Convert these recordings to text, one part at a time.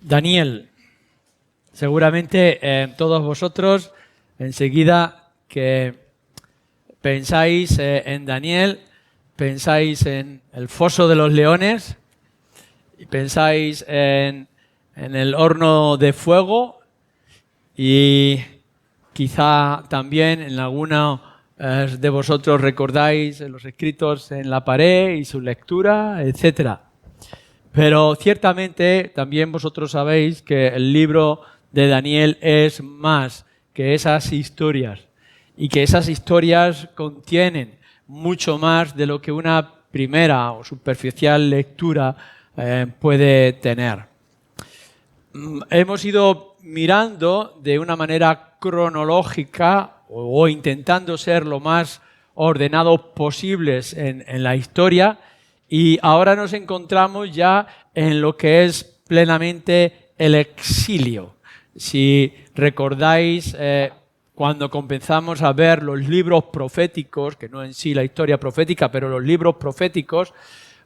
Daniel, seguramente todos vosotros enseguida que pensáis en Daniel, pensáis en el foso de los leones y pensáis en el horno de fuego y quizá también en alguno de vosotros recordáis los escritos en la pared y su lectura, etcétera. Pero ciertamente también vosotros sabéis que el libro de Daniel es más que esas historias y que esas historias contienen mucho más de lo que una primera o superficial lectura puede tener. Hemos ido mirando de una manera cronológica o intentando ser lo más ordenados posibles en la historia. Y ahora nos encontramos ya en lo que es plenamente el exilio. Si recordáis, cuando comenzamos a ver los libros proféticos, que no en sí la historia profética, pero los libros proféticos,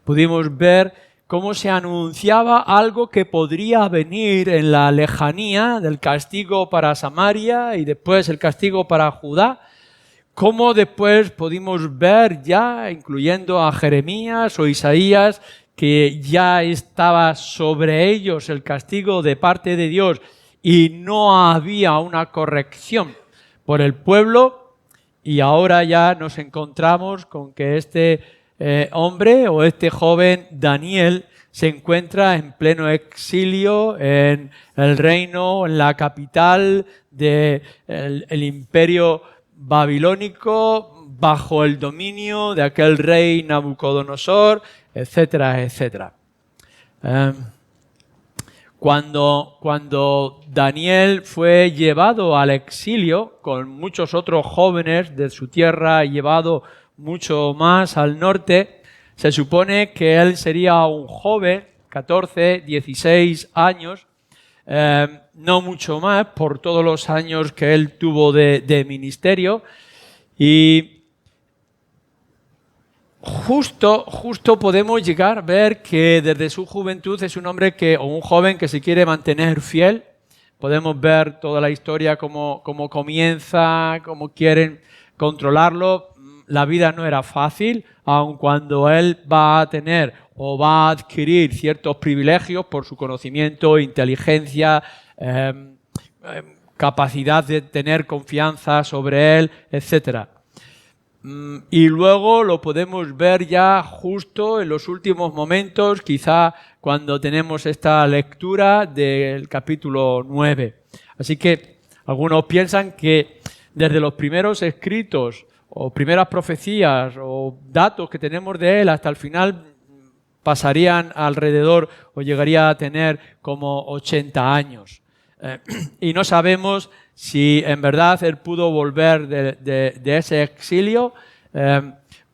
pudimos ver cómo se anunciaba algo que podría venir en la lejanía del castigo para Samaria y después el castigo para Judá. Cómo después pudimos ver ya, incluyendo a Jeremías o Isaías, que ya estaba sobre ellos el castigo de parte de Dios y no había una corrección por el pueblo. Y ahora ya nos encontramos con que este hombre o este joven Daniel se encuentra en pleno exilio en el reino, en la capital del imperio babilónico, bajo el dominio de aquel rey Nabucodonosor, etcétera, etcétera. Cuando Daniel fue llevado al exilio, con muchos otros jóvenes de su tierra, llevado mucho más al norte, se supone que él sería un joven, 14, 16 años, no mucho más por todos los años que él tuvo de ministerio, y justo podemos llegar a ver que desde su juventud es un hombre o un joven que se quiere mantener fiel. Podemos ver toda la historia, cómo comienza, cómo quieren controlarlo. La vida no era fácil, aun cuando él va a tener o va a adquirir ciertos privilegios por su conocimiento, inteligencia, capacidad de tener confianza sobre él, etc. Y luego lo podemos ver ya justo en los últimos momentos, quizá cuando tenemos esta lectura del capítulo 9. Así que algunos piensan que desde los primeros escritos o primeras profecías o datos que tenemos de él hasta el final pasarían alrededor o llegaría a tener como 80 años. Y no sabemos si en verdad él pudo volver de ese exilio,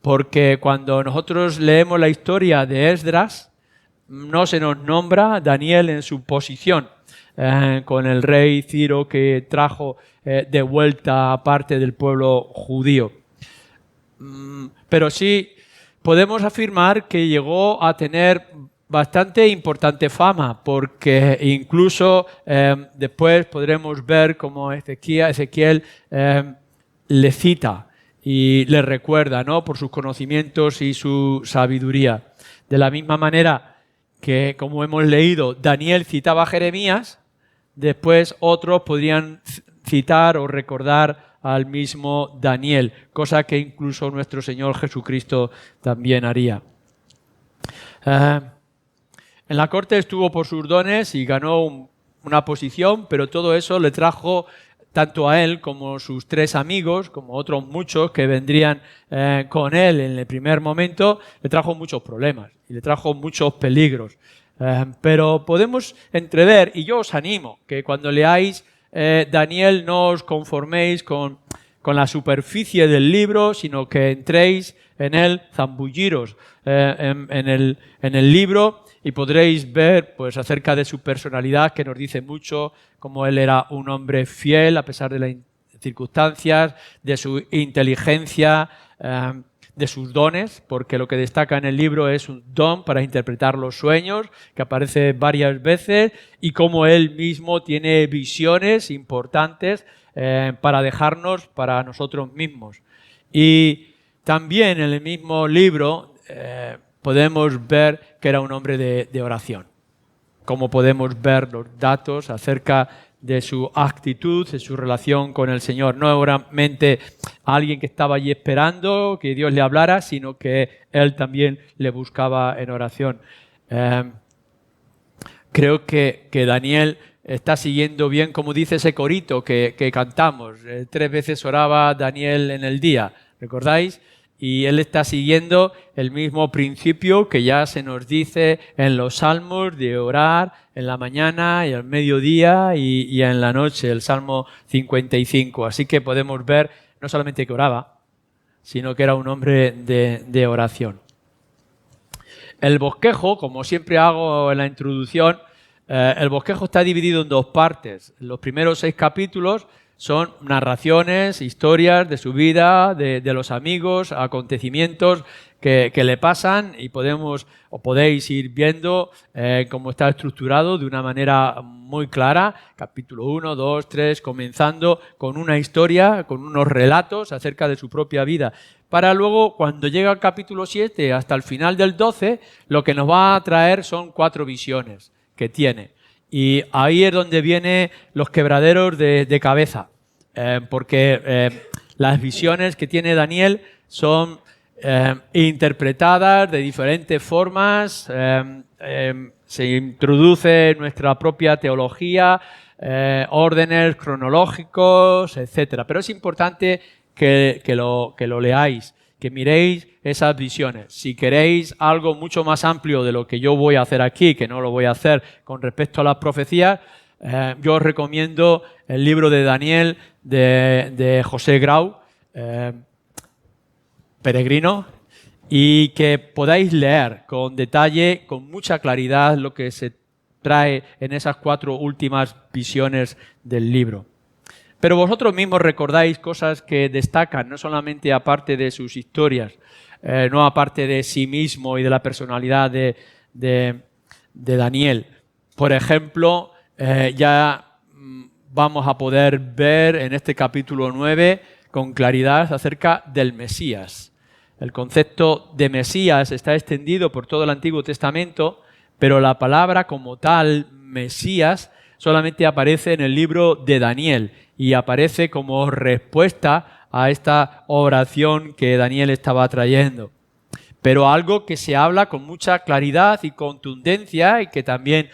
porque cuando nosotros leemos la historia de Esdras, no se nos nombra Daniel en su posición con el rey Ciro que trajo de vuelta a parte del pueblo judío. Pero sí podemos afirmar que llegó a tener bastante importante fama, porque incluso después podremos ver cómo Ezequiel le cita y le recuerda, ¿no?, por sus conocimientos y su sabiduría. De la misma manera que, como hemos leído, Daniel citaba a Jeremías, después otros podrían citar o recordar al mismo Daniel, cosa que incluso nuestro Señor Jesucristo también haría. En la corte estuvo por sus dones y ganó una posición, pero todo eso le trajo tanto a él como sus 3 amigos, como otros muchos que vendrían con él en el primer momento, le trajo muchos problemas y le trajo muchos peligros. Pero podemos entrever, y yo os animo, que cuando leáis Daniel no os conforméis con la superficie del libro, sino que entréis en él, zambulliros en el libro, y podréis ver pues acerca de su personalidad, que nos dice mucho, como él era un hombre fiel a pesar de las circunstancias, de su inteligencia, de sus dones, porque lo que destaca en el libro es un don para interpretar los sueños, que aparece varias veces, y cómo él mismo tiene visiones importantes para dejarnos para nosotros mismos. Y también en el mismo libro podemos ver que era un hombre de oración. Como podemos ver los datos acerca de su actitud, de su relación con el Señor. No solamente alguien que estaba allí esperando que Dios le hablara, sino que él también le buscaba en oración. Creo que Daniel está siguiendo bien, como dice ese corito que cantamos. 3 veces oraba Daniel en el día, ¿recordáis? Y él está siguiendo el mismo principio que ya se nos dice en los salmos de orar en la mañana y al mediodía y en la noche, el Salmo 55. Así que podemos ver no solamente que oraba, sino que era un hombre de oración. El bosquejo, como siempre hago en la introducción, el bosquejo está dividido en 2 partes. Los primeros 6 capítulos son narraciones, historias de su vida, de los amigos, acontecimientos que le pasan y podéis ir viendo cómo está estructurado de una manera muy clara. Capítulo 1, 2, 3, comenzando con una historia, con unos relatos acerca de su propia vida. Para luego, cuando llega al capítulo 7 hasta el final del 12, lo que nos va a traer son 4 visiones que tiene. Y ahí es donde vienen los quebraderos de cabeza, porque las visiones que tiene Daniel son interpretadas de diferentes formas, se introduce nuestra propia teología, órdenes cronológicos, etc. Pero es importante que lo leáis, que miréis esas visiones. Si queréis algo mucho más amplio de lo que yo voy a hacer aquí, que no lo voy a hacer con respecto a las profecías, yo os recomiendo el libro de Daniel de José Grau, Peregrino, y que podáis leer con detalle, con mucha claridad, lo que se trae en esas 4 últimas visiones del libro. Pero vosotros mismos recordáis cosas que destacan, no solamente aparte de sus historias, no aparte de sí mismo y de la personalidad de Daniel. Por ejemplo, ya vamos a poder ver en este capítulo 9 con claridad acerca del Mesías. El concepto de Mesías está extendido por todo el Antiguo Testamento, pero la palabra como tal, Mesías, solamente aparece en el libro de Daniel y aparece como respuesta a esta oración que Daniel estaba trayendo. Pero algo que se habla con mucha claridad y contundencia y que también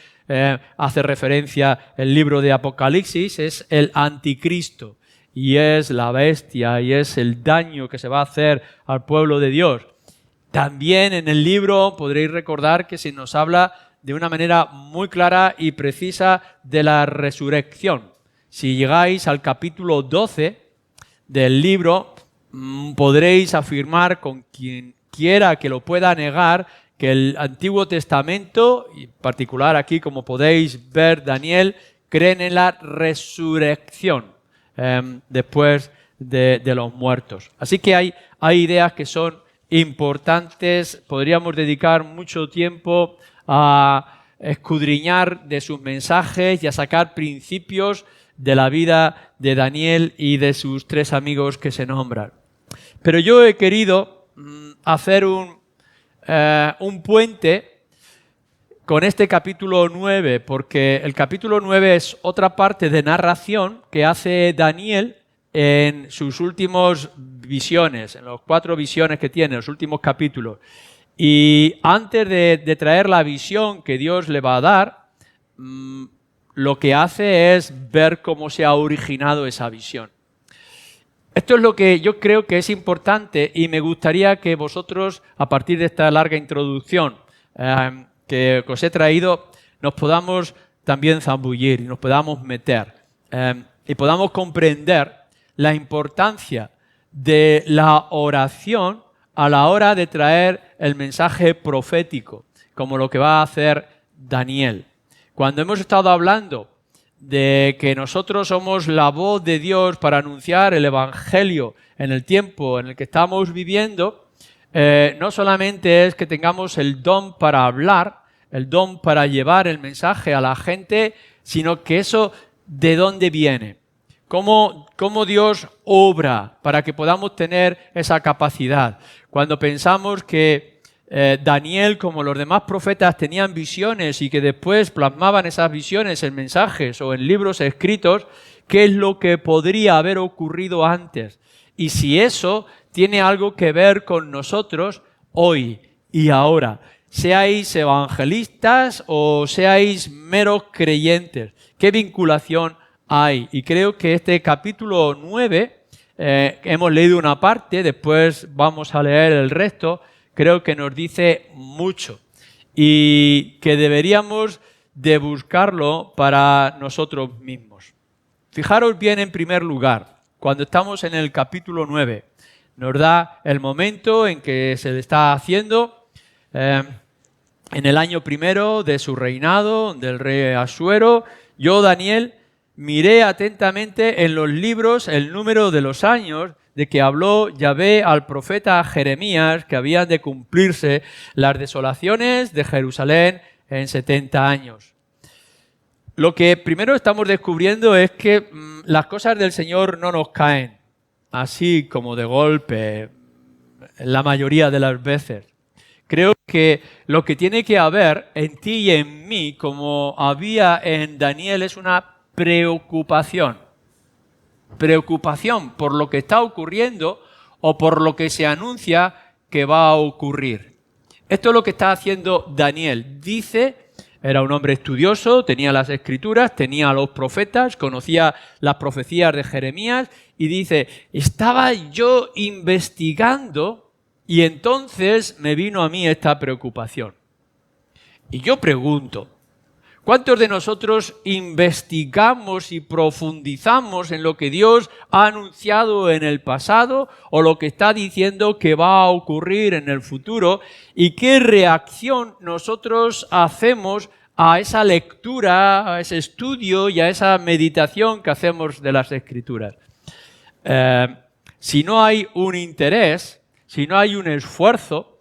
hace referencia el libro de Apocalipsis es el anticristo y es la bestia y es el daño que se va a hacer al pueblo de Dios. También en el libro podréis recordar que se nos habla de una manera muy clara y precisa de la resurrección. Si llegáis al capítulo 12 del libro, podréis afirmar con quien quiera que lo pueda negar que el Antiguo Testamento, y en particular aquí, como podéis ver, Daniel, creen en la resurrección después de los muertos. Así que hay ideas que son importantes. Podríamos dedicar mucho tiempo a escudriñar de sus mensajes y a sacar principios de la vida de Daniel y de sus 3 amigos que se nombran. Pero yo he querido hacer un puente con este capítulo 9, porque el capítulo 9 es otra parte de narración que hace Daniel en sus últimas visiones, en las 4 visiones que tiene, los últimos capítulos. Y antes de traer la visión que Dios le va a dar, lo que hace es ver cómo se ha originado esa visión. Esto es lo que yo creo que es importante y me gustaría que vosotros, a partir de esta larga introducción que os he traído, nos podamos también zambullir y nos podamos meter y podamos comprender la importancia de la oración a la hora de traer el mensaje profético, como lo que va a hacer Daniel. Cuando hemos estado hablando de que nosotros somos la voz de Dios para anunciar el Evangelio en el tiempo en el que estamos viviendo, no solamente es que tengamos el don para hablar, el don para llevar el mensaje a la gente, sino que eso, ¿de dónde viene? ¿Cómo Dios obra para que podamos tener esa capacidad? Cuando pensamos que Daniel, como los demás profetas, tenían visiones y que después plasmaban esas visiones en mensajes o en libros escritos, ¿qué es lo que podría haber ocurrido antes? Y si eso tiene algo que ver con nosotros hoy y ahora, seáis evangelistas o seáis meros creyentes, ¿qué vinculación hay? Y creo que este capítulo 9, hemos leído una parte, después vamos a leer el resto, creo que nos dice mucho y que deberíamos de buscarlo para nosotros mismos. Fijaros bien en primer lugar, cuando estamos en el capítulo 9, nos da el momento en que se le está haciendo en el año primero de su reinado, del rey Asuero. Yo, Daniel, miré atentamente en los libros el número de los años de que habló Yahvé al profeta Jeremías, que habían de cumplirse las desolaciones de Jerusalén en 70 años. Lo que primero estamos descubriendo es que las cosas del Señor no nos caen así como de golpe, la mayoría de las veces. Creo que lo que tiene que haber en ti y en mí, como había en Daniel, es una preocupación. Preocupación por lo que está ocurriendo o por lo que se anuncia que va a ocurrir. Esto es lo que está haciendo Daniel. Dice, era un hombre estudioso, tenía las escrituras, tenía a los profetas, conocía las profecías de Jeremías y dice, estaba yo investigando y entonces me vino a mí esta preocupación. Y yo pregunto, ¿cuántos de nosotros investigamos y profundizamos en lo que Dios ha anunciado en el pasado o lo que está diciendo que va a ocurrir en el futuro? ¿Y qué reacción nosotros hacemos a esa lectura, a ese estudio y a esa meditación que hacemos de las Escrituras? Si no hay un interés, si no hay un esfuerzo,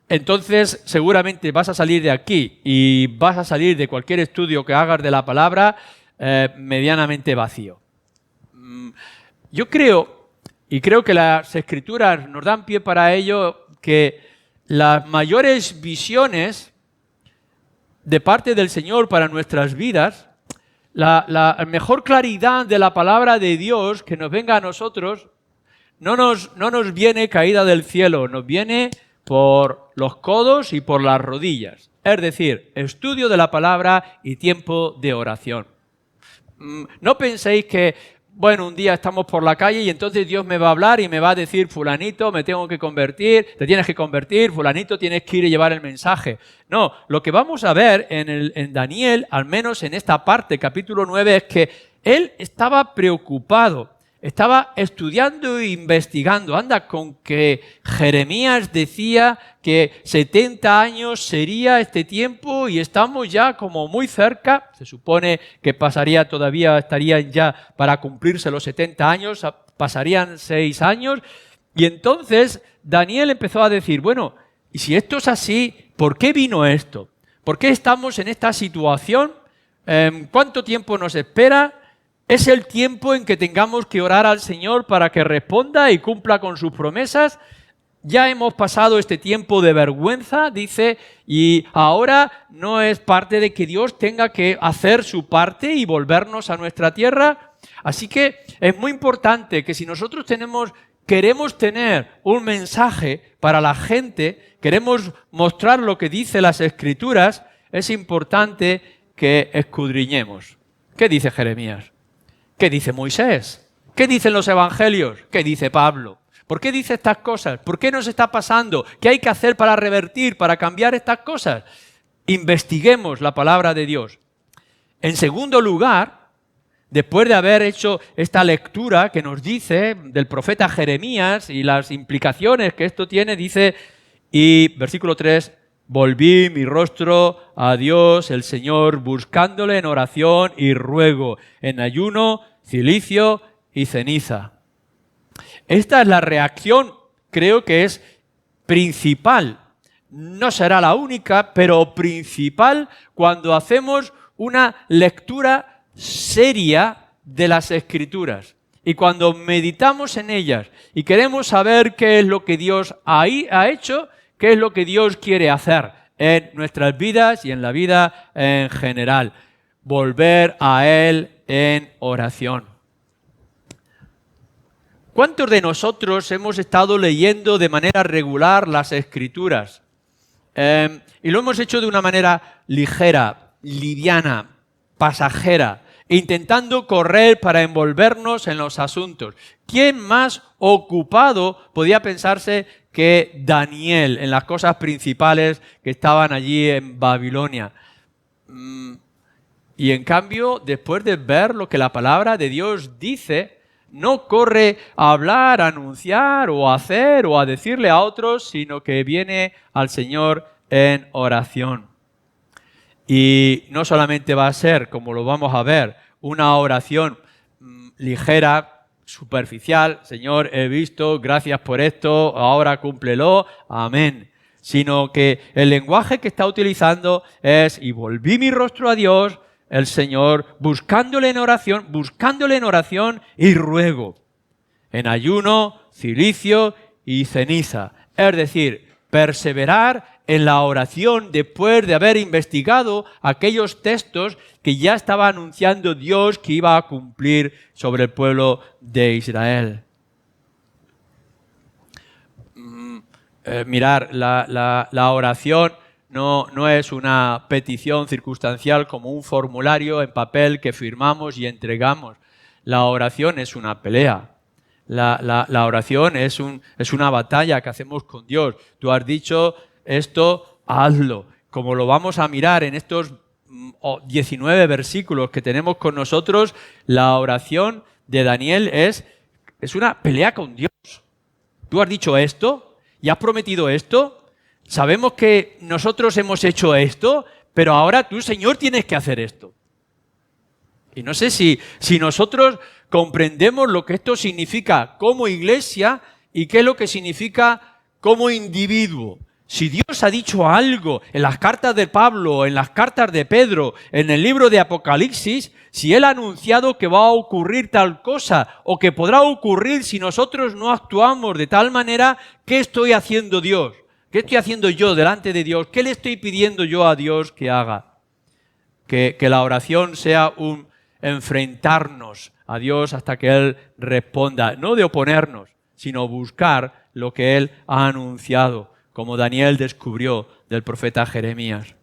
entonces seguramente vas a salir de aquí y vas a salir de cualquier estudio que hagas de la palabra medianamente vacío. Yo creo, y creo que las Escrituras nos dan pie para ello, que las mayores visiones de parte del Señor para nuestras vidas, la mejor claridad de la palabra de Dios que nos venga a nosotros, no nos viene caída del cielo, nos viene por los codos y por las rodillas. Es decir, estudio de la palabra y tiempo de oración. No penséis que, bueno, un día estamos por la calle y entonces Dios me va a hablar y me va a decir, fulanito, me tengo que convertir, te tienes que convertir, fulanito, tienes que ir y llevar el mensaje. No, lo que vamos a ver en Daniel, al menos en esta parte, capítulo 9, es que él estaba preocupado. Estaba estudiando e investigando. Anda, con que Jeremías decía que 70 años sería este tiempo y estamos ya como muy cerca. Se supone que pasaría todavía, estarían ya para cumplirse los 70 años, pasarían 6 años. Y entonces Daniel empezó a decir, bueno, y si esto es así, ¿por qué vino esto? ¿Por qué estamos en esta situación? ¿Cuánto tiempo nos espera? ¿Es el tiempo en que tengamos que orar al Señor para que responda y cumpla con sus promesas? Ya hemos pasado este tiempo de vergüenza, dice, y ahora no es parte de que Dios tenga que hacer su parte y volvernos a nuestra tierra. Así que es muy importante que si nosotros queremos tener un mensaje para la gente, queremos mostrar lo que dice las Escrituras, es importante que escudriñemos. ¿Qué dice Jeremías? ¿Qué dice Moisés? ¿Qué dicen los evangelios? ¿Qué dice Pablo? ¿Por qué dice estas cosas? ¿Por qué nos está pasando? ¿Qué hay que hacer para revertir, para cambiar estas cosas? Investiguemos la palabra de Dios. En segundo lugar, después de haber hecho esta lectura que nos dice del profeta Jeremías y las implicaciones que esto tiene, dice, y versículo 3, volví mi rostro a Dios, el Señor, buscándole en oración y ruego, en ayuno, cilicio y ceniza. Esta es la reacción, creo que es principal. No será la única, pero principal cuando hacemos una lectura seria de las Escrituras. Y cuando meditamos en ellas y queremos saber qué es lo que Dios ha hecho, qué es lo que Dios quiere hacer en nuestras vidas y en la vida en general. Volver a Él en oración. ¿Cuántos de nosotros hemos estado leyendo de manera regular las Escrituras? Y lo hemos hecho de una manera ligera, liviana, pasajera, intentando correr para envolvernos en los asuntos. ¿Quién más ocupado podía pensarse que Daniel en las cosas principales que estaban allí en Babilonia? Y en cambio, después de ver lo que la palabra de Dios dice, no corre a hablar, a anunciar o a hacer o a decirle a otros, sino que viene al Señor en oración. Y no solamente va a ser, como lo vamos a ver, una oración ligera, superficial, Señor, he visto, gracias por esto, ahora cúmplelo, amén. Sino que el lenguaje que está utilizando es, y volví mi rostro a Dios, el Señor, buscándole en oración y ruego, en ayuno, cilicio y ceniza. Es decir, perseverar en la oración después de haber investigado aquellos textos que ya estaba anunciando Dios que iba a cumplir sobre el pueblo de Israel. Mirar, la oración no es una petición circunstancial como un formulario en papel que firmamos y entregamos. La oración es una pelea. La oración es una batalla que hacemos con Dios. Tú has dicho esto, hazlo. Como lo vamos a mirar en estos 19 versículos que tenemos con nosotros, la oración de Daniel es una pelea con Dios. Tú has dicho esto y has prometido esto. Sabemos que nosotros hemos hecho esto, pero ahora tú, Señor, tienes que hacer esto. Y no sé si nosotros comprendemos lo que esto significa como iglesia y qué es lo que significa como individuo. Si Dios ha dicho algo en las cartas de Pablo, en las cartas de Pedro, en el libro de Apocalipsis, si Él ha anunciado que va a ocurrir tal cosa o que podrá ocurrir si nosotros no actuamos de tal manera, ¿qué estoy haciendo Dios? ¿Qué estoy haciendo yo delante de Dios? ¿Qué le estoy pidiendo yo a Dios que haga? Que la oración sea un enfrentarnos a Dios hasta que Él responda, no de oponernos, sino buscar lo que Él ha anunciado, como Daniel descubrió del profeta Jeremías.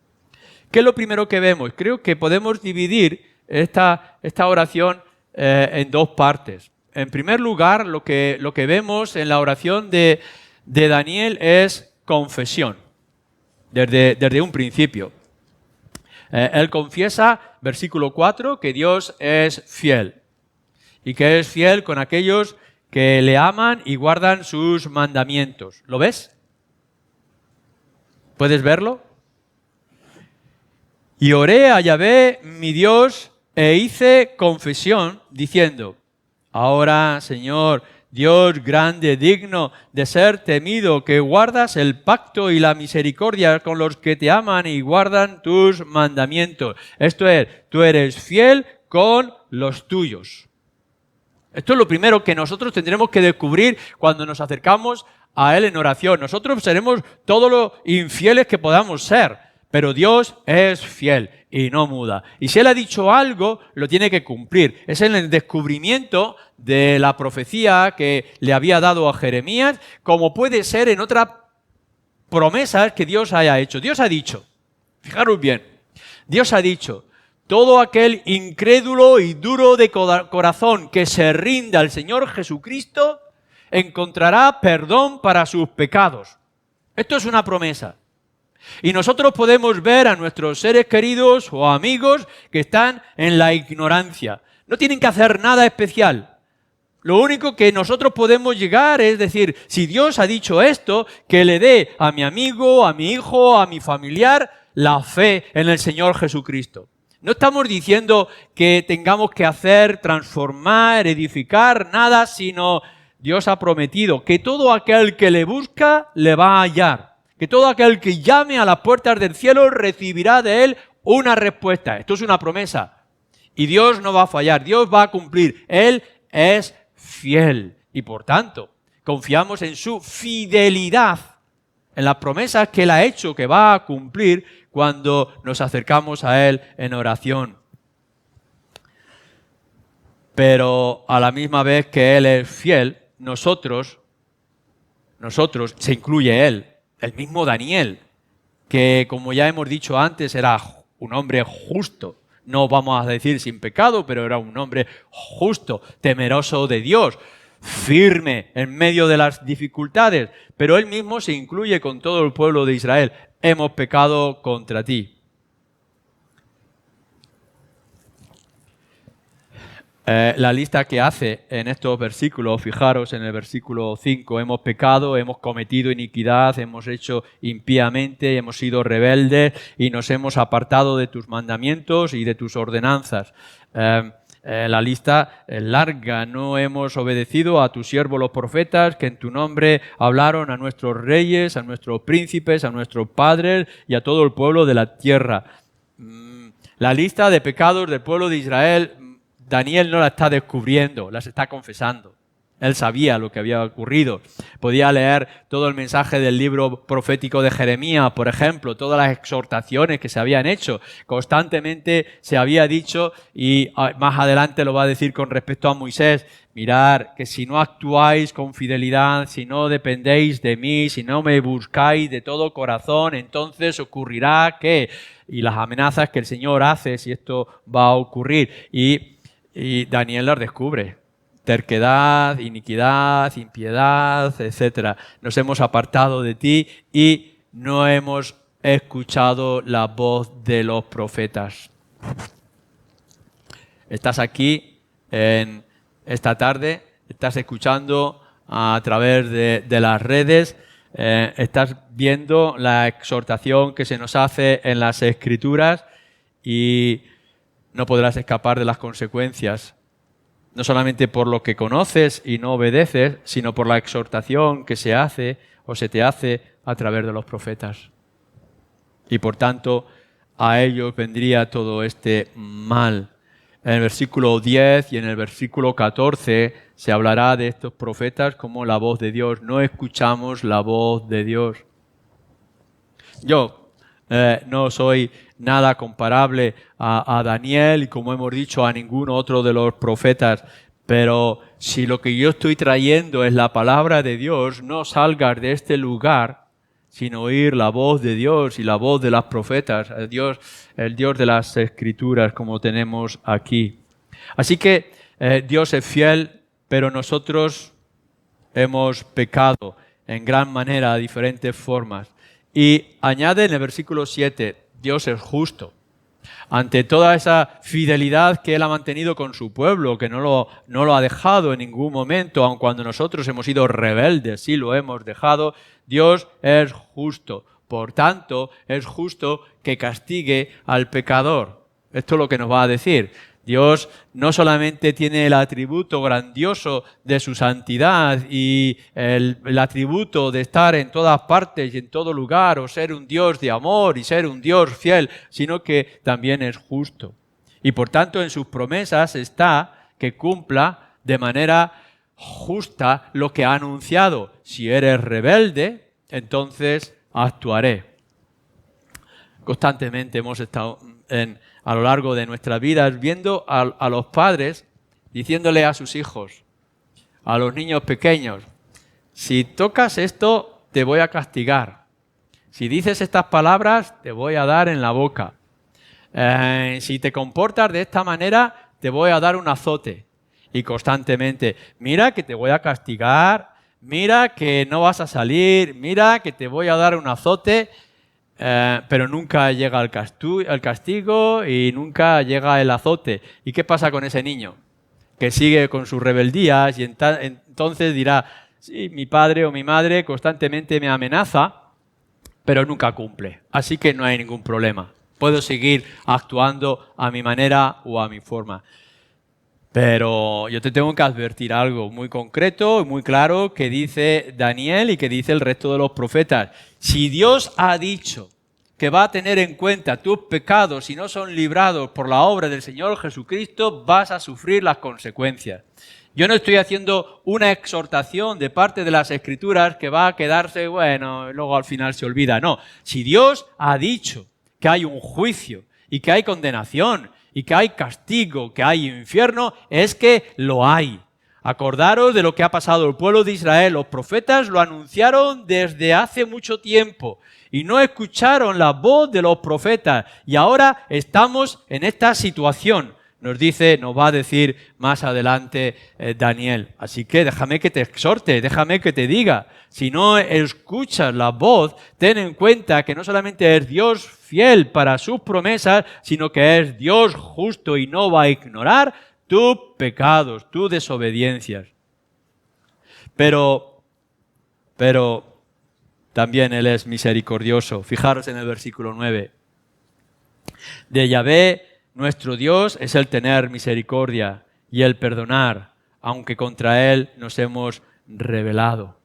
¿Qué es lo primero que vemos? Creo que podemos dividir esta oración en dos partes. En primer lugar, lo que vemos en la oración de Daniel es confesión, desde un principio. Él confiesa, versículo 4, que Dios es fiel y que es fiel con aquellos que le aman y guardan sus mandamientos. ¿Lo ves? ¿Puedes verlo? Y oré a Yahvé, mi Dios, e hice confesión, diciendo, ahora, Señor, Dios grande, digno de ser temido, que guardas el pacto y la misericordia con los que te aman y guardan tus mandamientos. Esto es, tú eres fiel con los tuyos. Esto es lo primero que nosotros tendremos que descubrir cuando nos acercamos a Él en oración. Nosotros seremos todos los infieles que podamos ser, pero Dios es fiel y no muda. Y si Él ha dicho algo, lo tiene que cumplir. Es en el descubrimiento de la profecía que le había dado a Jeremías, como puede ser en otras promesas que Dios haya hecho. Dios ha dicho, fijaros bien, Dios ha dicho, todo aquel incrédulo y duro de corazón que se rinda al Señor Jesucristo encontrará perdón para sus pecados. Esto es una promesa. Y nosotros podemos ver a nuestros seres queridos o amigos que están en la ignorancia. No tienen que hacer nada especial. Lo único que nosotros podemos llegar es decir, si Dios ha dicho esto, que le dé a mi amigo, a mi hijo, a mi familiar, la fe en el Señor Jesucristo. No estamos diciendo que tengamos que hacer, transformar, edificar, nada, sino Dios ha prometido que todo aquel que le busca le va a hallar, que todo aquel que llame a las puertas del cielo recibirá de él una respuesta. Esto es una promesa. Y Dios no va a fallar, Dios va a cumplir. Él es fiel y por tanto confiamos en su fidelidad, en las promesas que Él ha hecho, que va a cumplir cuando nos acercamos a Él en oración. Pero a la misma vez que Él es fiel, nosotros, se incluye Él, el mismo Daniel, que como ya hemos dicho antes era un hombre justo. No vamos a decir sin pecado, pero era un hombre justo, temeroso de Dios, firme en medio de las dificultades, pero él mismo se incluye con todo el pueblo de Israel. Hemos pecado contra ti. La lista que hace en estos versículos, fijaros en el versículo 5, hemos pecado, hemos cometido iniquidad, hemos hecho impíamente, hemos sido rebeldes y nos hemos apartado de tus mandamientos y de tus ordenanzas. La lista es larga, no hemos obedecido a tus siervos los profetas que en tu nombre hablaron a nuestros reyes, a nuestros príncipes, a nuestros padres y a todo el pueblo de la tierra. La lista de pecados del pueblo de Israel, Daniel no la está descubriendo, las está confesando. Él sabía lo que había ocurrido. Podía leer todo el mensaje del libro profético de Jeremías, por ejemplo, todas las exhortaciones que se habían hecho. Constantemente se había dicho, y más adelante lo va a decir con respecto a Moisés, mirad que si no actuáis con fidelidad, si no dependéis de mí, si no me buscáis de todo corazón, entonces ocurrirá que... Y las amenazas que el Señor hace si esto va a ocurrir. Y Daniel las descubre. Terquedad, iniquidad, impiedad, etc. Nos hemos apartado de ti y no hemos escuchado la voz de los profetas. Estás aquí en esta tarde, estás escuchando a través de las redes, estás viendo la exhortación que se nos hace en las Escrituras y no podrás escapar de las consecuencias. No solamente por lo que conoces y no obedeces, sino por la exhortación que se hace o se te hace a través de los profetas. Y por tanto, a ellos vendría todo este mal. En el versículo 10 y en el versículo 14 se hablará de estos profetas como la voz de Dios. No escuchamos la voz de Dios. Yo no soy nada comparable a Daniel y, como hemos dicho, a ningún otro de los profetas. Pero si lo que yo estoy trayendo es la palabra de Dios, no salgas de este lugar sin oír la voz de Dios y la voz de los profetas, el Dios de las Escrituras, como tenemos aquí. Así que Dios es fiel, pero nosotros hemos pecado en gran manera, de diferentes formas. Y añade en el versículo 7, Dios es justo. Ante toda esa fidelidad que Él ha mantenido con su pueblo, que no lo ha dejado en ningún momento, aun cuando nosotros hemos sido rebeldes, sí lo hemos dejado, Dios es justo. Por tanto, es justo que castigue al pecador. Esto es lo que nos va a decir. Dios no solamente tiene el atributo grandioso de su santidad y el atributo de estar en todas partes y en todo lugar, o ser un Dios de amor y ser un Dios fiel, sino que también es justo. Y por tanto en sus promesas está que cumpla de manera justa lo que ha anunciado. Si eres rebelde, entonces actuaré. Constantemente hemos estado a lo largo de nuestras vidas viendo a los padres diciéndole a sus hijos, a los niños pequeños, si tocas esto te voy a castigar, si dices estas palabras te voy a dar en la boca, si te comportas de esta manera te voy a dar un azote. Y constantemente, mira que te voy a castigar, mira que no vas a salir, mira que te voy a dar un azote. Pero nunca llega el castigo y nunca llega el azote. ¿Y qué pasa con ese niño? Que sigue con sus rebeldías y entonces dirá, sí, mi padre o mi madre constantemente me amenaza, pero nunca cumple. Así que no hay ningún problema. Puedo seguir actuando a mi manera o a mi forma. Pero yo te tengo que advertir algo muy concreto y muy claro que dice Daniel y que dice el resto de los profetas. Si Dios ha dicho que va a tener en cuenta tus pecados si no son librados por la obra del Señor Jesucristo, vas a sufrir las consecuencias. Yo no estoy haciendo una exhortación de parte de las Escrituras que va a quedarse, bueno, luego al final se olvida. No, si Dios ha dicho que hay un juicio y que hay condenación y que hay castigo, que hay infierno, es que lo hay. Acordaros de lo que ha pasado al pueblo de Israel. Los profetas lo anunciaron desde hace mucho tiempo y no escucharon la voz de los profetas. Y ahora estamos en esta situación. Nos va a decir más adelante Daniel. Así que déjame que te exhorte, déjame que te diga. Si no escuchas la voz, ten en cuenta que no solamente es Dios fiel para sus promesas, sino que es Dios justo y no va a ignorar tus pecados, tus desobediencias. Pero también Él es misericordioso. Fijaros en el versículo 9. De Yahvé, nuestro Dios, es el tener misericordia y el perdonar, aunque contra Él nos hemos rebelado.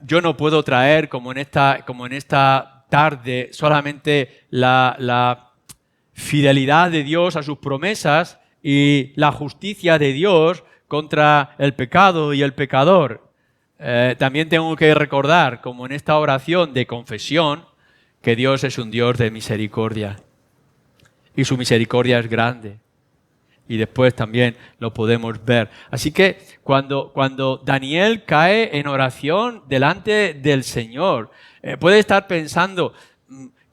Yo no puedo traer, como en esta tarde, solamente la fidelidad de Dios a sus promesas y la justicia de Dios contra el pecado y el pecador. También tengo que recordar, como en esta oración de confesión, que Dios es un Dios de misericordia. Y su misericordia es grande. Y después también lo podemos ver. Así que cuando Daniel cae en oración delante del Señor, puede estar pensando,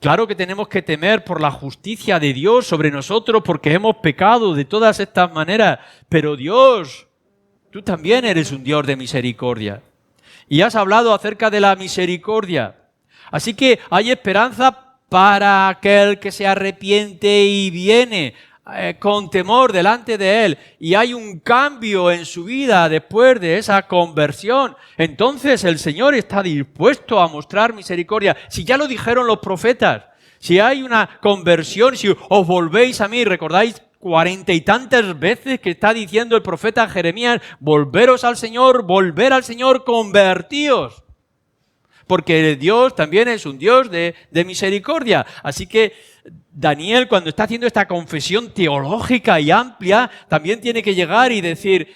claro que tenemos que temer por la justicia de Dios sobre nosotros porque hemos pecado de todas estas maneras. Pero Dios, tú también eres un Dios de misericordia. Y has hablado acerca de la misericordia. Así que hay esperanza para aquel que se arrepiente y viene con temor delante de Él, y hay un cambio en su vida después de esa conversión. Entonces el Señor está dispuesto a mostrar misericordia. Si ya lo dijeron los profetas, si hay una conversión, si os volvéis a mí, recordáis 40 y tantas veces que está diciendo el profeta Jeremías, volveros al Señor, volver al Señor, convertíos. Porque Dios también es un Dios de misericordia. Así que Daniel, cuando está haciendo esta confesión teológica y amplia, también tiene que llegar y decir,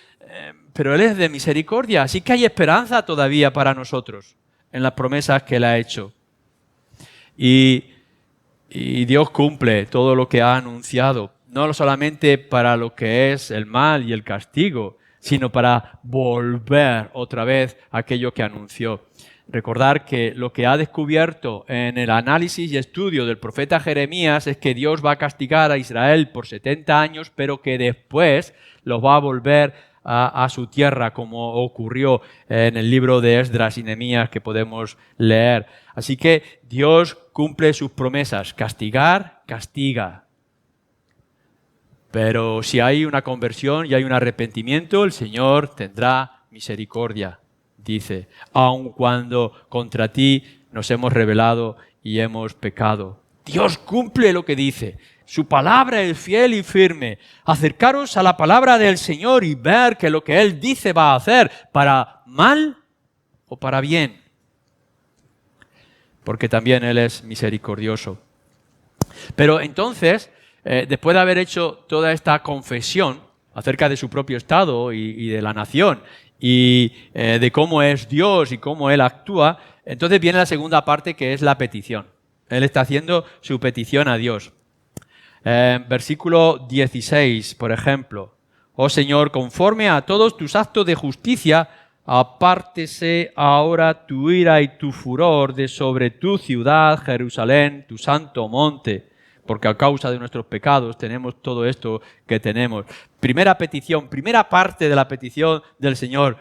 pero Él es de misericordia. Así que hay esperanza todavía para nosotros en las promesas que Él ha hecho. Y Dios cumple todo lo que ha anunciado. No solamente para lo que es el mal y el castigo, sino para volver otra vez a aquello que anunció. Recordar que lo que ha descubierto en el análisis y estudio del profeta Jeremías es que Dios va a castigar a Israel por 70 años, pero que después los va a volver a su tierra, como ocurrió en el libro de Esdras y Nehemías que podemos leer. Así que Dios cumple sus promesas. Castigar, castiga. Pero si hay una conversión y hay un arrepentimiento, el Señor tendrá misericordia. Dice, aun cuando contra ti nos hemos rebelado y hemos pecado. Dios cumple lo que dice. Su palabra es fiel y firme. Acercaros a la palabra del Señor y ver que lo que Él dice va a hacer, para mal o para bien. Porque también Él es misericordioso. Pero entonces, después de haber hecho toda esta confesión acerca de su propio estado y de la nación, y de cómo es Dios y cómo Él actúa, entonces viene la segunda parte, que es la petición. Él está haciendo su petición a Dios. Versículo 16, por ejemplo. Oh Señor, conforme a todos tus actos de justicia, apártese ahora tu ira y tu furor de sobre tu ciudad, Jerusalén, tu santo monte. Porque a causa de nuestros pecados tenemos todo esto que tenemos. Primera petición, primera parte de la petición del Señor.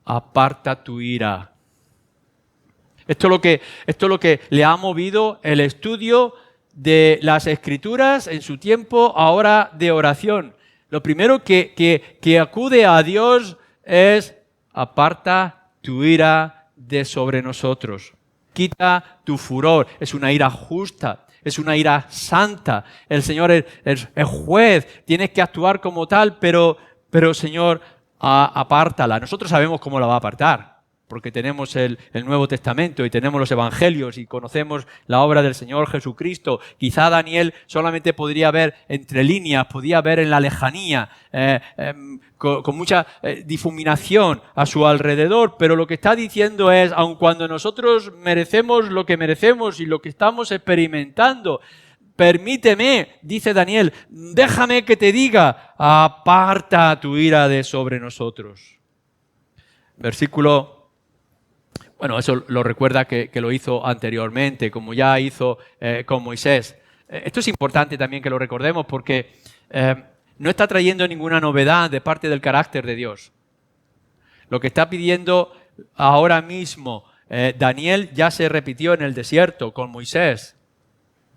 Aparta tu ira. Esto es lo que le ha movido el estudio de las Escrituras en su tiempo ahora de oración. Lo primero que acude a Dios es: aparta tu ira de sobre nosotros. quita tu furor. Es una ira justa, es una ira santa. El Señor es juez, tienes que actuar como tal, pero Señor, apártala. Nosotros sabemos cómo la va a apartar, porque tenemos el Nuevo Testamento y tenemos los Evangelios y conocemos la obra del Señor Jesucristo. Quizá Daniel solamente podría ver entre líneas, podía ver en la lejanía, con mucha difuminación a su alrededor, pero lo que está diciendo es, aun cuando nosotros merecemos lo que merecemos y lo que estamos experimentando, permíteme, dice Daniel, déjame que te diga, aparta tu ira de sobre nosotros. Versículo... Bueno, eso lo recuerda que lo hizo anteriormente, como ya hizo con Moisés. Esto es importante también que lo recordemos porque no está trayendo ninguna novedad de parte del carácter de Dios. Lo que está pidiendo ahora mismo Daniel ya se repitió en el desierto con Moisés.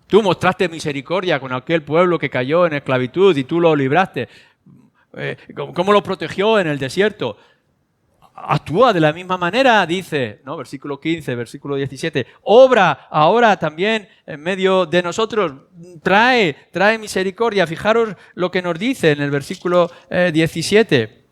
Tú mostraste misericordia con aquel pueblo que cayó en esclavitud y tú lo libraste. ¿Cómo lo protegió en el desierto? Actúa de la misma manera, dice, ¿no? Versículo 15, versículo 17. Obra ahora también en medio de nosotros. Trae misericordia. Fijaros lo que nos dice en el versículo 17.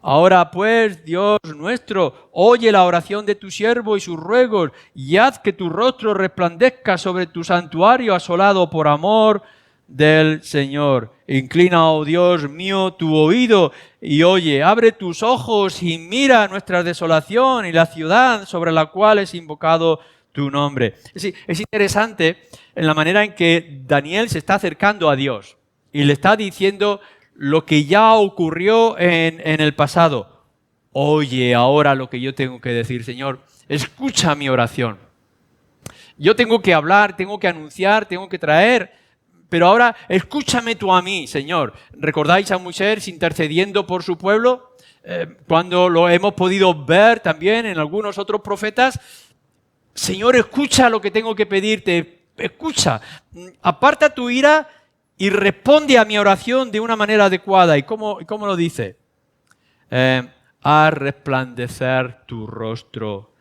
Ahora pues, Dios nuestro, oye la oración de tu siervo y sus ruegos y haz que tu rostro resplandezca sobre tu santuario asolado por amor del Señor. Inclina, oh Dios mío, tu oído y oye, abre tus ojos y mira nuestra desolación y la ciudad sobre la cual es invocado tu nombre. Es interesante en la manera en que Daniel se está acercando a Dios y le está diciendo lo que ya ocurrió en el pasado. Oye ahora lo que yo tengo que decir, Señor, escucha mi oración. Yo tengo que hablar, tengo que anunciar, tengo que traer. Pero ahora escúchame tú a mí, Señor. ¿Recordáis a Moisés intercediendo por su pueblo? Cuando lo hemos podido ver también en algunos otros profetas. Señor, escucha lo que tengo que pedirte. Escucha. Aparta tu ira y responde a mi oración de una manera adecuada. ¿Y cómo lo dice? A resplandecer tu rostro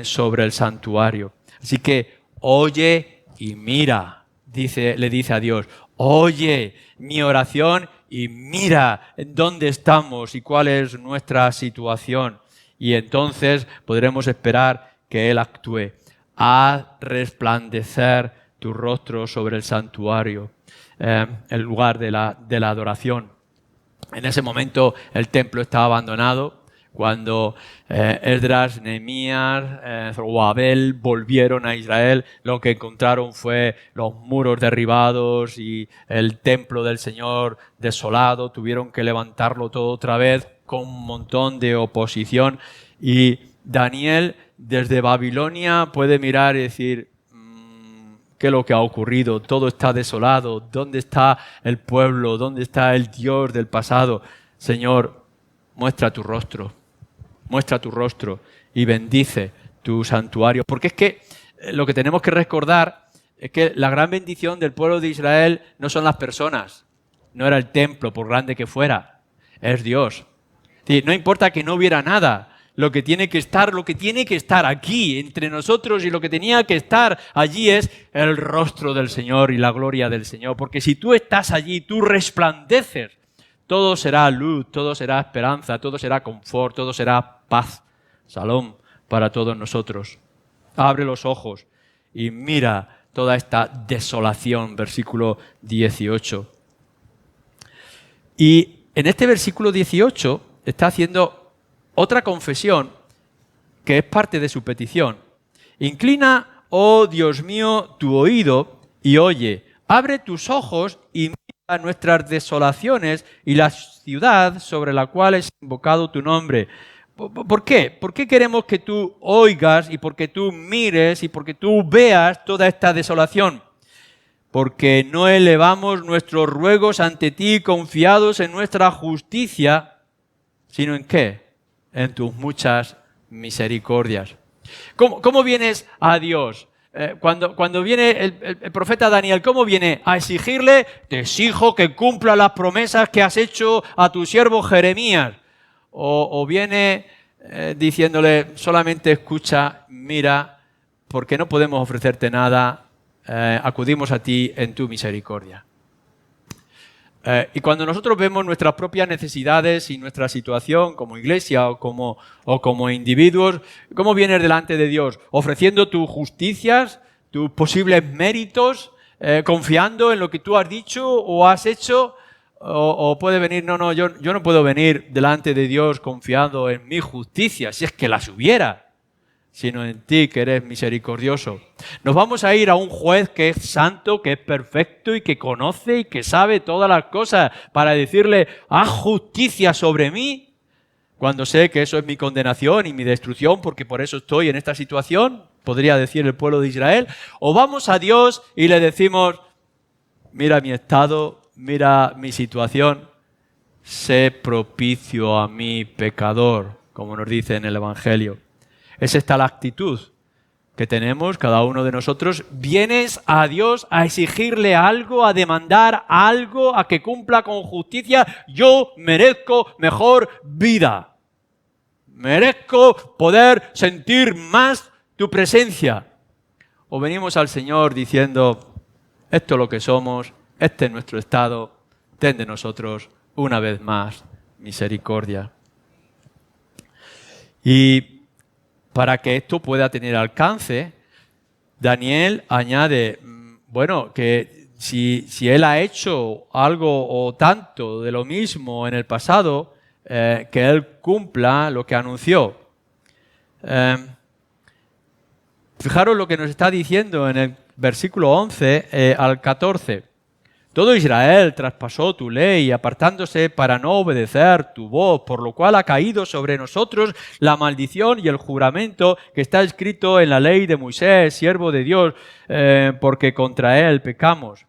sobre el santuario. Así que oye y mira. Le dice a Dios, oye mi oración y mira dónde estamos y cuál es nuestra situación. Y entonces podremos esperar que Él actúe. Haz resplandecer tu rostro sobre el santuario, el lugar de la adoración. En ese momento el templo estaba abandonado. Cuando Esdras, Nehemías, Zorobabel volvieron a Israel, lo que encontraron fue los muros derribados y el templo del Señor desolado. Tuvieron que levantarlo todo otra vez con un montón de oposición. Y Daniel, desde Babilonia, puede mirar y decir, ¿qué es lo que ha ocurrido? Todo está desolado. ¿Dónde está el pueblo? ¿Dónde está el Dios del pasado? Señor, muestra tu rostro. Muestra tu rostro y bendice tu santuario. Porque es que lo que tenemos que recordar es que la gran bendición del pueblo de Israel no son las personas, no era el templo, por grande que fuera, es Dios. Sí, no importa que no hubiera nada, lo que tiene que estar aquí entre nosotros y lo que tenía que estar allí es el rostro del Señor y la gloria del Señor. Porque si tú estás allí, tú resplandeces. Todo será luz, todo será esperanza, todo será confort, todo será paz, salón para todos nosotros. Abre los ojos y mira toda esta desolación, versículo 18. Y en este versículo 18 está haciendo otra confesión que es parte de su petición. Inclina, oh Dios mío, tu oído y oye, abre tus ojos y mira nuestras desolaciones y la ciudad sobre la cual es invocado tu nombre. ¿Por qué? ¿Por qué queremos que tú oigas y porque tú mires y porque tú veas toda esta desolación? Porque no elevamos nuestros ruegos ante ti confiados en nuestra justicia, sino ¿en qué? En tus muchas misericordias. ¿Cómo vienes a Dios? Cuando viene el profeta Daniel, ¿cómo viene? A exigirle, te exijo que cumpla las promesas que has hecho a tu siervo Jeremías. O viene diciéndole, solamente escucha, mira, porque no podemos ofrecerte nada, acudimos a ti en tu misericordia. Y cuando nosotros vemos nuestras propias necesidades y nuestra situación como iglesia o como individuos, ¿cómo vienes delante de Dios? Ofreciendo tus justicias, tus posibles méritos, confiando en lo que tú has dicho o has hecho, o puede venir, yo no puedo venir delante de Dios confiando en mi justicia, si es que las hubiera, sino en ti que eres misericordioso. Nos vamos a ir a un juez que es santo, que es perfecto y que conoce y que sabe todas las cosas para decirle, haz justicia sobre mí, cuando sé que eso es mi condenación y mi destrucción, porque por eso estoy en esta situación, podría decir el pueblo de Israel. O vamos a Dios y le decimos, mira mi estado, mira mi situación, sé propicio a mi pecador, como nos dice en el Evangelio. Es esta la actitud que tenemos cada uno de nosotros. Vienes a Dios a exigirle algo, a demandar algo, a que cumpla con justicia. Yo merezco mejor vida. Merezco poder sentir más tu presencia. O venimos al Señor diciendo, esto es lo que somos, este es nuestro estado, ten de nosotros una vez más misericordia. Y para que esto pueda tener alcance, Daniel añade, que si él ha hecho algo o tanto de lo mismo en el pasado, que él cumpla lo que anunció. Fijaros lo que nos está diciendo en el versículo 11 al 14. Todo Israel traspasó tu ley, apartándose para no obedecer tu voz, por lo cual ha caído sobre nosotros la maldición y el juramento que está escrito en la ley de Moisés, siervo de Dios, porque contra él pecamos.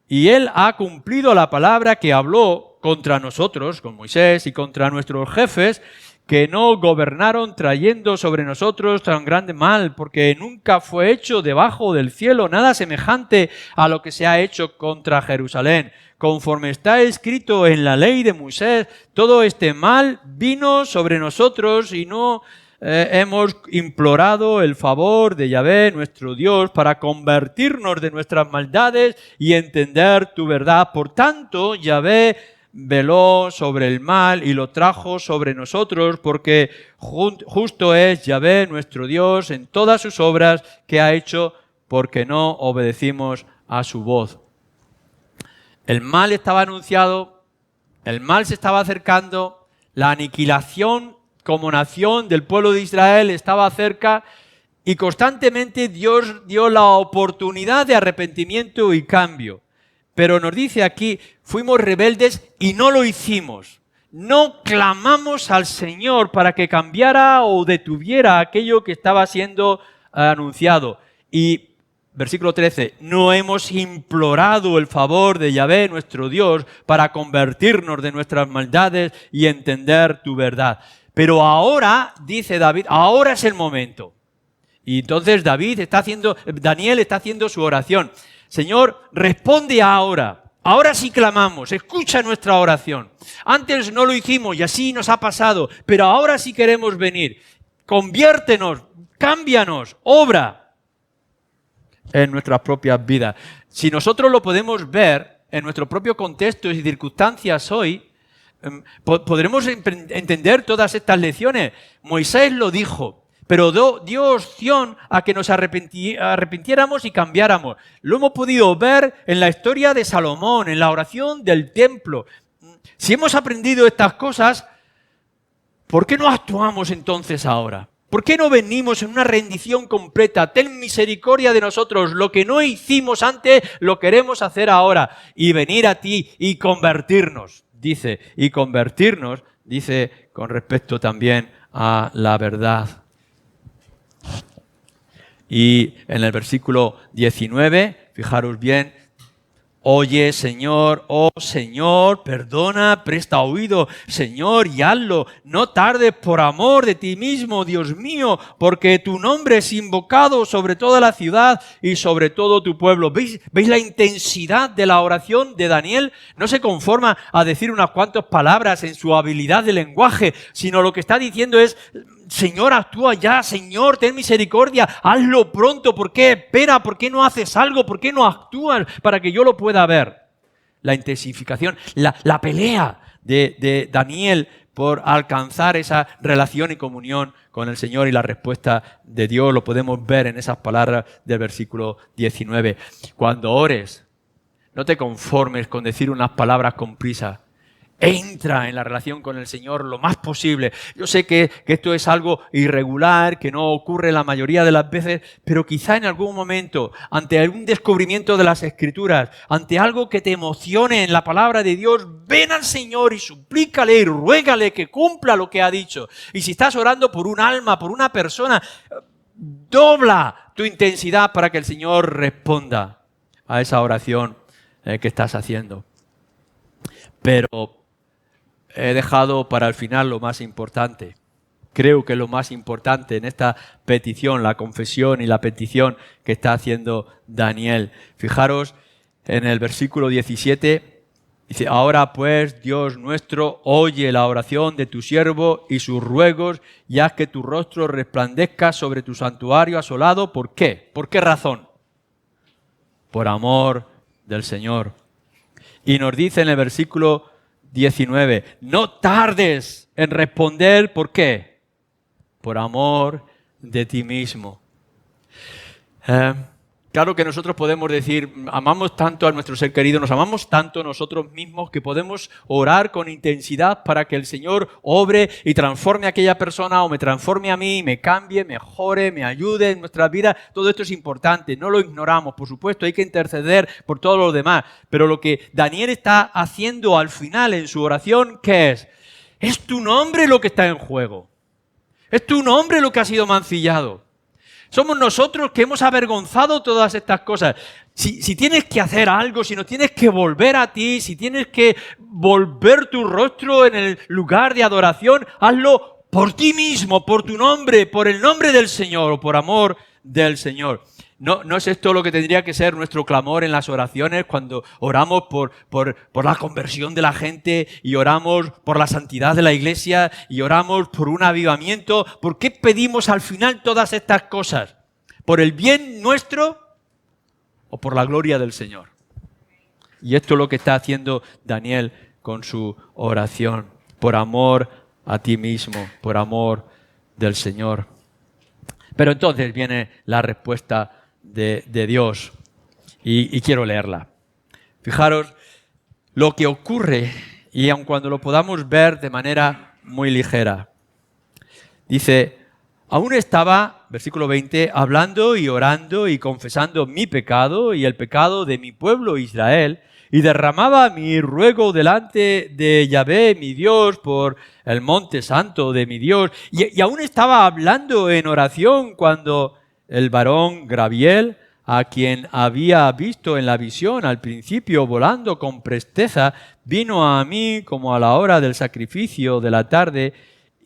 Y él ha cumplido la palabra que habló contra nosotros, con Moisés, y contra nuestros jefes, que no gobernaron trayendo sobre nosotros tan grande mal, porque nunca fue hecho debajo del cielo nada semejante a lo que se ha hecho contra Jerusalén. Conforme está escrito en la ley de Moisés, todo este mal vino sobre nosotros y no hemos implorado el favor de Yahvé, nuestro Dios, para convertirnos de nuestras maldades y entender tu verdad. Por tanto, Yahvé veló sobre el mal y lo trajo sobre nosotros, porque justo es Yahvé nuestro Dios en todas sus obras que ha hecho, porque no obedecimos a su voz. El mal estaba anunciado, el mal se estaba acercando, la aniquilación como nación del pueblo de Israel estaba cerca y constantemente Dios dio la oportunidad de arrepentimiento y cambio. Pero nos dice aquí, fuimos rebeldes y no lo hicimos. No clamamos al Señor para que cambiara o detuviera aquello que estaba siendo anunciado. Y versículo 13, no hemos implorado el favor de Yahvé, nuestro Dios, para convertirnos de nuestras maldades y entender tu verdad. Pero ahora, dice David, ahora es el momento. Y entonces Daniel está haciendo su oración. Señor, responde ahora. Ahora sí clamamos, escucha nuestra oración. Antes no lo hicimos y así nos ha pasado, pero ahora sí queremos venir. Conviértenos, cámbianos, obra en nuestras propias vidas. Si nosotros lo podemos ver en nuestro propio contexto y circunstancias hoy, podremos entender todas estas lecciones. Moisés lo dijo, pero dio opción a que nos arrepintiéramos y cambiáramos. Lo hemos podido ver en la historia de Salomón, en la oración del templo. Si hemos aprendido estas cosas, ¿por qué no actuamos entonces ahora? ¿Por qué no venimos en una rendición completa? Ten misericordia de nosotros. Lo que no hicimos antes, lo queremos hacer ahora. Y venir a ti y convertirnos, dice. Y convertirnos, dice, con respecto también a la verdad. Y en el versículo 19, fijaros bien, oye, Señor, oh Señor, perdona, presta oído, Señor, y hazlo. No tardes por amor de ti mismo, Dios mío, porque tu nombre es invocado sobre toda la ciudad y sobre todo tu pueblo. ¿Veis la intensidad de la oración de Daniel? No se conforma a decir unas cuantas palabras en su habilidad de lenguaje, sino lo que está diciendo es, Señor, actúa ya, Señor, ten misericordia, hazlo pronto, ¿por qué espera? ¿Por qué no haces algo? ¿Por qué no actúas para que yo lo pueda ver? La intensificación, la pelea de Daniel por alcanzar esa relación y comunión con el Señor, y la respuesta de Dios lo podemos ver en esas palabras del versículo 19. Cuando ores, no te conformes con decir unas palabras con prisa. Entra en la relación con el Señor lo más posible. Yo sé que esto es algo irregular, que no ocurre la mayoría de las veces, pero quizá en algún momento, ante algún descubrimiento de las Escrituras, ante algo que te emocione en la palabra de Dios, ven al Señor y suplícale y ruégale que cumpla lo que ha dicho. Y si estás orando por un alma, por una persona, dobla tu intensidad para que el Señor responda a esa oración que estás haciendo. Pero he dejado para el final lo más importante. Creo que lo más importante en esta petición, la confesión y la petición que está haciendo Daniel. Fijaros en el versículo 17, dice: ahora pues, Dios nuestro, oye la oración de tu siervo y sus ruegos, y haz que tu rostro resplandezca sobre tu santuario asolado. ¿Por qué? ¿Por qué razón? Por amor del Señor. Y nos dice en el versículo 19, no tardes en responder. ¿Por qué? Por amor de ti mismo. Claro que nosotros podemos decir, amamos tanto a nuestro ser querido, nos amamos tanto nosotros mismos, que podemos orar con intensidad para que el Señor obre y transforme a aquella persona, o me transforme a mí, me cambie, mejore, me ayude en nuestra vida. Todo esto es importante, no lo ignoramos, por supuesto, hay que interceder por todos los demás. Pero lo que Daniel está haciendo al final en su oración, ¿qué es? Es tu nombre lo que está en juego. Es tu nombre lo que ha sido mancillado. Somos nosotros que hemos avergonzado todas estas cosas. Si tienes que hacer algo, si no tienes que volver a ti, si tienes que volver tu rostro en el lugar de adoración, hazlo por ti mismo, por tu nombre, por el nombre del Señor o por amor del Señor. ¿No es esto lo que tendría que ser nuestro clamor en las oraciones cuando oramos por la conversión de la gente, y oramos por la santidad de la iglesia, y oramos por un avivamiento? ¿Por qué pedimos al final todas estas cosas? ¿Por el bien nuestro o por la gloria del Señor? Y esto es lo que está haciendo Daniel con su oración. Por amor a ti mismo, por amor del Señor. Pero entonces viene la respuesta de Dios, y quiero leerla. Fijaros lo que ocurre, y aun cuando lo podamos ver de manera muy ligera. Dice: aún estaba, versículo 20, hablando y orando y confesando mi pecado y el pecado de mi pueblo Israel, y derramaba mi ruego delante de Yahvé, mi Dios, por el monte santo de mi Dios. Y aún estaba hablando en oración cuando el varón Gabriel, a quien había visto en la visión al principio volando con presteza, vino a mí como a la hora del sacrificio de la tarde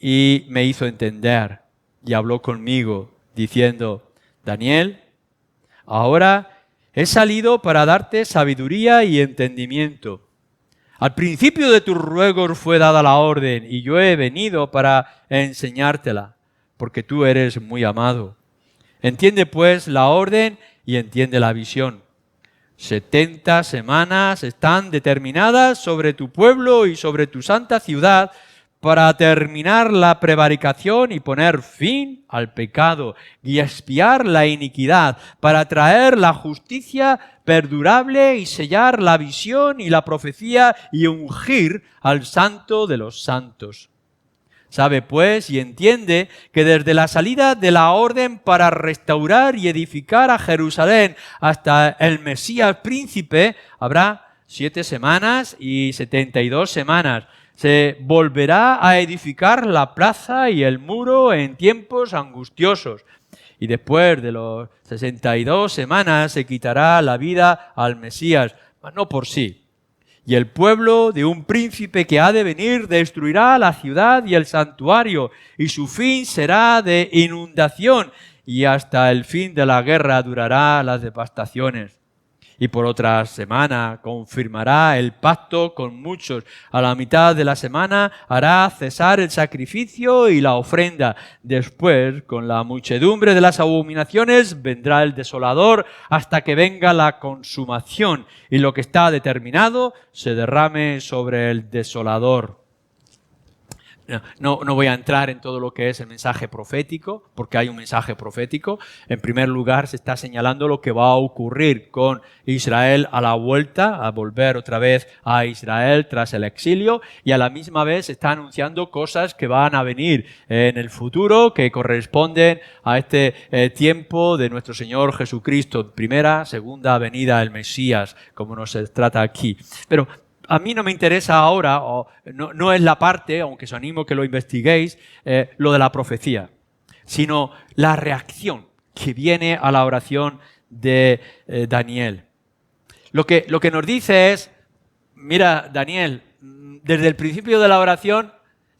y me hizo entender. Y habló conmigo, diciendo: Daniel, ahora he salido para darte sabiduría y entendimiento. Al principio de tus ruegos fue dada la orden, y yo he venido para enseñártela, porque tú eres muy amado. Entiende pues la orden y entiende la visión. 70 semanas están determinadas sobre tu pueblo y sobre tu santa ciudad, para terminar la prevaricación y poner fin al pecado y expiar la iniquidad, para traer la justicia perdurable y sellar la visión y la profecía y ungir al Santo de los santos. Sabe pues y entiende que desde la salida de la orden para restaurar y edificar a Jerusalén hasta el Mesías príncipe habrá 7 semanas y 72 semanas. Se volverá a edificar la plaza y el muro en tiempos angustiosos. Y después de los 62 semanas se quitará la vida al Mesías, mas no por sí. Y el pueblo de un príncipe que ha de venir destruirá la ciudad y el santuario, y su fin será de inundación, y hasta el fin de la guerra durará las devastaciones. Y por otra semana confirmará el pacto con muchos. A la mitad de la semana hará cesar el sacrificio y la ofrenda. Después, con la muchedumbre de las abominaciones, vendrá el desolador hasta que venga la consumación y lo que está determinado se derrame sobre el desolador. No voy a entrar en todo lo que es el mensaje profético, porque hay un mensaje profético. En primer lugar, se está señalando lo que va a ocurrir con Israel a la vuelta, a volver otra vez a Israel tras el exilio, y a la misma vez se está anunciando cosas que van a venir en el futuro, que corresponden a este tiempo de nuestro Señor Jesucristo, primera, segunda venida del Mesías, como nos trata aquí. Pero a mí no me interesa ahora, no es la parte, aunque os animo que lo investiguéis, lo de la profecía, sino la reacción que viene a la oración de Daniel. Lo que nos dice es, mira, Daniel, desde el principio de la oración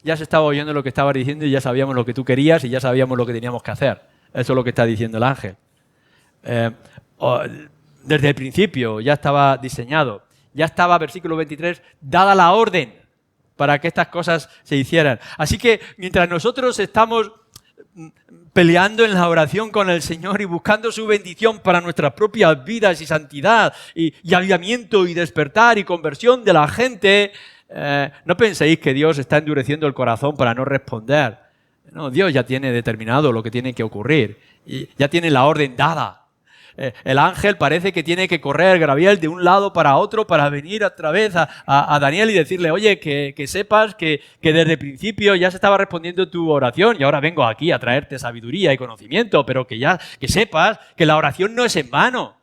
ya se estaba oyendo lo que estabas diciendo y ya sabíamos lo que tú querías y ya sabíamos lo que teníamos que hacer. Eso es lo que está diciendo el ángel. Desde el principio ya estaba diseñado. Ya estaba, versículo 23, dada la orden para que estas cosas se hicieran. Así que mientras nosotros estamos peleando en la oración con el Señor y buscando su bendición para nuestras propias vidas y santidad y avivamiento y despertar y conversión de la gente, no penséis que Dios está endureciendo el corazón para no responder. No, Dios ya tiene determinado lo que tiene que ocurrir y ya tiene la orden dada. El ángel parece que tiene que correr, Gabriel, de un lado para otro para venir otra vez a Daniel y decirle, oye, que sepas que desde el principio ya se estaba respondiendo tu oración y ahora vengo aquí a traerte sabiduría y conocimiento, pero que sepas que la oración no es en vano,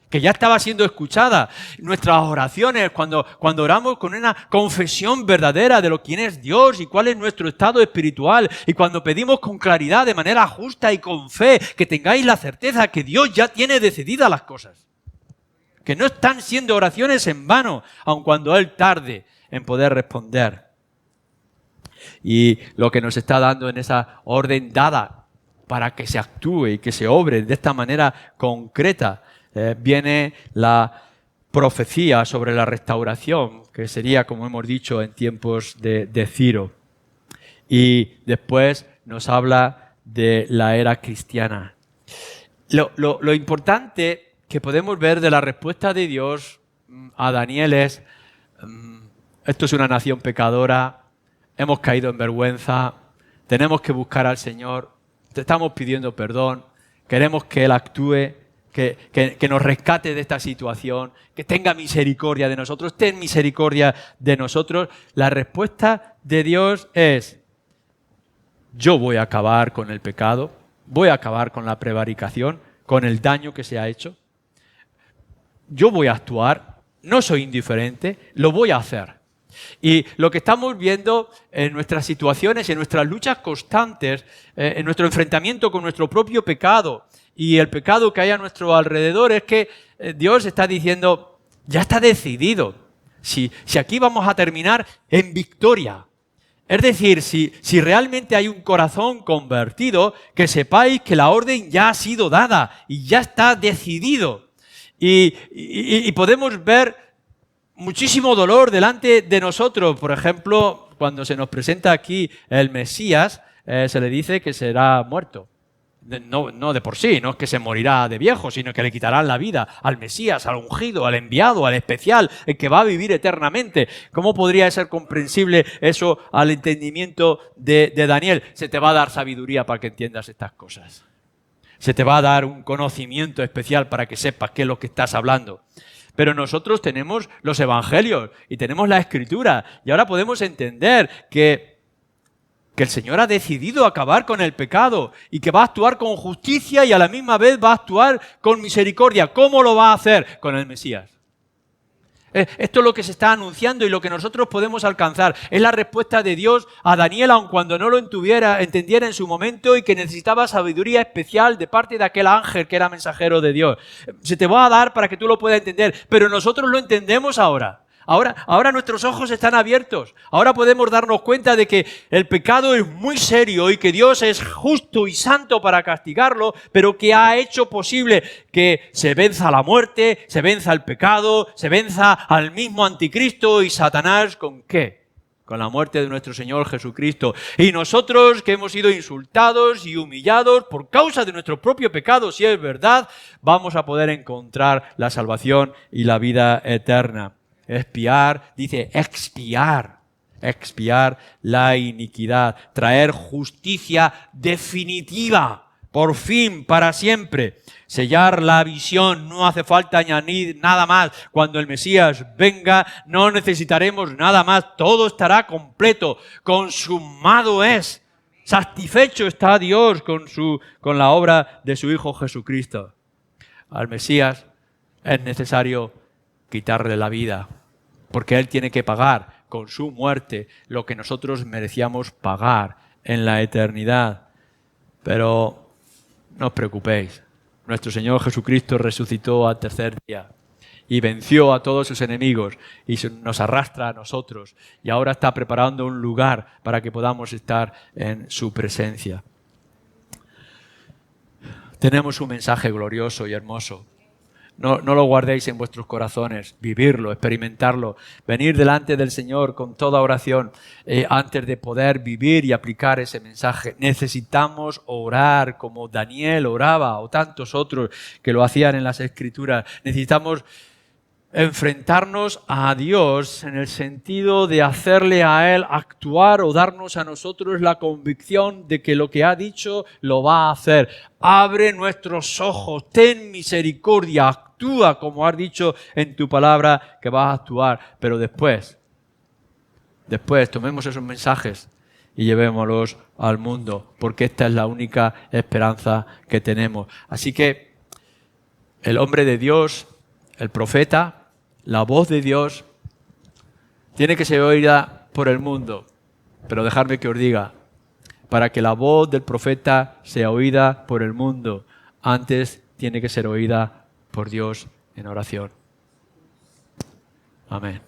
que ya estaba siendo escuchada. Nuestras oraciones, cuando oramos con una confesión verdadera de quién es Dios y cuál es nuestro estado espiritual, y cuando pedimos con claridad, de manera justa y con fe, que tengáis la certeza que Dios ya tiene decididas las cosas, que no están siendo oraciones en vano, aun cuando Él tarde en poder responder. Y lo que nos está dando en esa orden dada para que se actúe y que se obre de esta manera concreta, viene la profecía sobre la restauración, que sería, como hemos dicho, en tiempos de Ciro. Y después nos habla de la era cristiana. Lo importante que podemos ver de la respuesta de Dios a Daniel es, esto es una nación pecadora, hemos caído en vergüenza, tenemos que buscar al Señor, te estamos pidiendo perdón, queremos que Él actúe, que nos rescate de esta situación, que tenga misericordia de nosotros, ten misericordia de nosotros. La respuesta de Dios es, yo voy a acabar con el pecado, voy a acabar con la prevaricación, con el daño que se ha hecho. Yo voy a actuar, no soy indiferente, lo voy a hacer. Y lo que estamos viendo en nuestras situaciones, en nuestras luchas constantes, en nuestro enfrentamiento con nuestro propio pecado y el pecado que hay a nuestro alrededor, es que Dios está diciendo, ya está decidido. Si aquí vamos a terminar en victoria. Es decir, si realmente hay un corazón convertido, que sepáis que la orden ya ha sido dada y ya está decidido. Y podemos ver muchísimo dolor delante de nosotros. Por ejemplo, cuando se nos presenta aquí el Mesías, se le dice que será muerto. No de por sí, no es que se morirá de viejo, sino que le quitarán la vida al Mesías, al ungido, al enviado, al especial, el que va a vivir eternamente. ¿Cómo podría ser comprensible eso al entendimiento de Daniel? Se te va a dar sabiduría para que entiendas estas cosas. Se te va a dar un conocimiento especial para que sepas qué es lo que estás hablando. Pero nosotros tenemos los evangelios y tenemos la Escritura, y ahora podemos entender que el Señor ha decidido acabar con el pecado y que va a actuar con justicia y a la misma vez va a actuar con misericordia. ¿Cómo lo va a hacer? Con el Mesías. Esto es lo que se está anunciando y lo que nosotros podemos alcanzar. Es la respuesta de Dios a Daniel, aun cuando no lo entendiera en su momento y que necesitaba sabiduría especial de parte de aquel ángel que era mensajero de Dios. Se te va a dar para que tú lo puedas entender, pero nosotros lo entendemos ahora. Ahora nuestros ojos están abiertos. Ahora podemos darnos cuenta de que el pecado es muy serio y que Dios es justo y santo para castigarlo, pero que ha hecho posible que se venza la muerte, se venza el pecado, se venza al mismo anticristo y Satanás. ¿Con qué? Con la muerte de nuestro Señor Jesucristo. Y nosotros que hemos sido insultados y humillados por causa de nuestro propio pecado, si es verdad, vamos a poder encontrar la salvación y la vida eterna. Expiar, dice expiar la iniquidad, traer justicia definitiva, por fin, para siempre. Sellar la visión, no hace falta añadir nada más. Cuando el Mesías venga, no necesitaremos nada más. Todo estará completo, consumado es. Satisfecho está Dios con la obra de su Hijo Jesucristo. Al Mesías es necesario quitarle la vida, porque Él tiene que pagar con su muerte lo que nosotros merecíamos pagar en la eternidad. Pero no os preocupéis. Nuestro Señor Jesucristo resucitó al tercer día y venció a todos sus enemigos y nos arrastra a nosotros. Y ahora está preparando un lugar para que podamos estar en su presencia. Tenemos un mensaje glorioso y hermoso. No lo guardéis en vuestros corazones, vivirlo, experimentarlo, venir delante del Señor con toda oración antes de poder vivir y aplicar ese mensaje. Necesitamos orar como Daniel oraba o tantos otros que lo hacían en las Escrituras. Necesitamos enfrentarnos a Dios en el sentido de hacerle a Él actuar o darnos a nosotros la convicción de que lo que ha dicho lo va a hacer. Abre nuestros ojos, ten misericordia, actúa como has dicho en tu palabra que vas a actuar. Pero después tomemos esos mensajes y llevémoslos al mundo, porque esta es la única esperanza que tenemos. Así que el hombre de Dios, el profeta, la voz de Dios, tiene que ser oída por el mundo. Pero dejadme que os diga, para que la voz del profeta sea oída por el mundo, antes tiene que ser oída por Dios en oración. Amén.